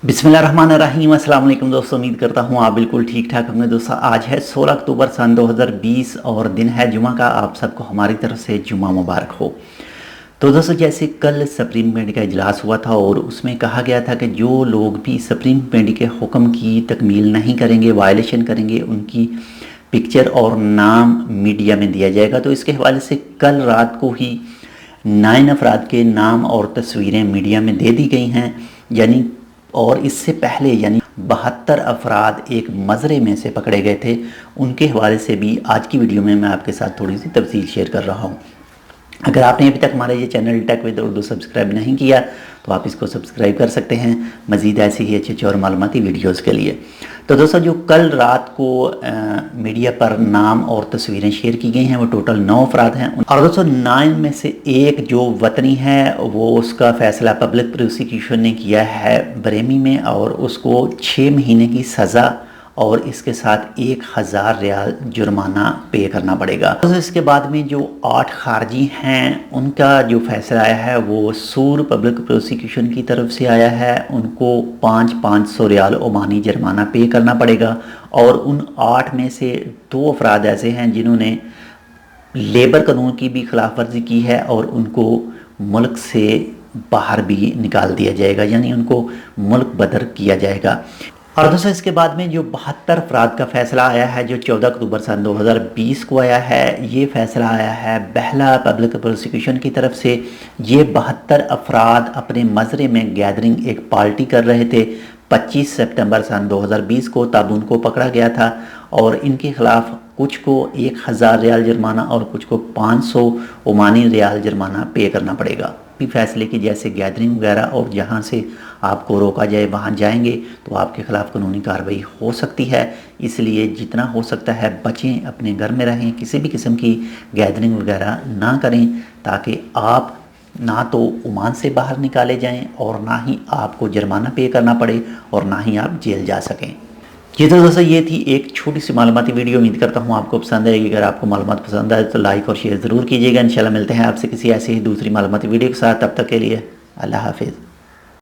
बिस्मिल्लाहिर्रहमानिर्रहीम। अस्सलाम वालेकुम दोस्तों, उम्मीद करता हूँ आप बिल्कुल ठीक ठाक होंगे। दोस्तों आज है 16 अक्टूबर सन 2020 और दिन है जुमा का। आप सबको हमारी तरफ से जुमा मुबारक हो। तो दोस्तों जैसे कल सुप्रीम कमेटी का इजलास हुआ था और उसमें कहा गया था कि जो लोग भी सुप्रीम कमेटी के हुक्म की तकमील नहीं करेंगे, वायलेशन करेंगे, उनकी पिक्चर और नाम मीडिया में दिया जाएगा। तो इसके हवाले से कल रात को ही 9 अफराद के नाम और तस्वीरें मीडिया में दे दी गई हैं, यानी और इससे पहले यानी 72 अफराद एक मज़रे में से पकड़े गए थे। उनके हवाले से भी आज की वीडियो में मैं आपके साथ थोड़ी सी तफसील शेयर कर रहा हूँ। अगर आपने अभी तक हमारा ये channel tech with Urdu subscribe नहीं किया तो आप इसको सब्सक्राइब कर सकते हैं मज़ीद ऐसी ही अच्छी और मालूमाती वीडियोज़ के लिए। तो दोस्तों जो कल रात को मीडिया पर नाम और तस्वीरें शेयर की गई हैं वो टोटल 9 अफराद हैं। और दोस्तों 9 में से एक जो वतनी है वो उसका फ़ैसला पब्लिक प्रोसिक्यूशन ने किया है बरेमी में और उसको 6 महीने की सज़ा और इसके साथ 1000 रियाल जुर्माना पे करना पड़ेगा। तो इसके बाद में जो 8 खारजी हैं उनका जो फैसला आया है वो सूर पब्लिक प्रोसिक्यूशन की तरफ से आया है। उनको 500 रियाल ओमानी जुर्माना पे करना पड़ेगा। और उन 8 में से 2 अफराद ऐसे हैं जिन्होंने लेबर कानून की भी खिलाफ वर्जी की है और उनको मुल्क से बाहर भी निकाल दिया जाएगा, यानी उनको मुल्क बदर किया जाएगा। और दोस्तों इसके बाद में जो 72 अफराद का फ़ैसला आया है जो 14 अक्टूबर सन 2020 को आया है, ये फ़ैसला आया है बहला पब्लिक प्रोसिक्यूशन की तरफ से। ये 72 अफराद अपने मज़रे में गैदरिंग एक पार्टी कर रहे थे 25 सितंबर सन 2020 को, तब उनको पकड़ा गया था और इनके ख़िलाफ़ कुछ को 1000 रियाल जुर्माना और कुछ को 500 ओमानी रियाल जुर्माना पे करना पड़ेगा। फैसले की जैसे गैदरिंग वगैरह और जहाँ से आपको रोका जाए वहाँ जाएंगे तो आपके ख़िलाफ़ कानूनी कार्रवाई हो सकती है। इसलिए जितना हो सकता है बचें, अपने घर में रहें, किसी भी किस्म की गैदरिंग वगैरह ना करें ताकि आप ना तो ओमान से बाहर निकाले जाएं और ना ही आपको जुर्माना पे करना पड़े और ना ही आप जेल जा सकें। ये तो दोस्तों ये थी एक छोटी सी मालूमाती वीडियो। उम्मीद करता हूँ आपको पसंद आएगी। अगर आपको मालूमात पसंद आए तो लाइक और शेयर ज़रूर कीजिएगा। इंशाल्लाह मिलते हैं आपसे किसी ऐसी ही दूसरी मालूमाती वीडियो के साथ। तब तक के लिए अल्लाह हाफिज़।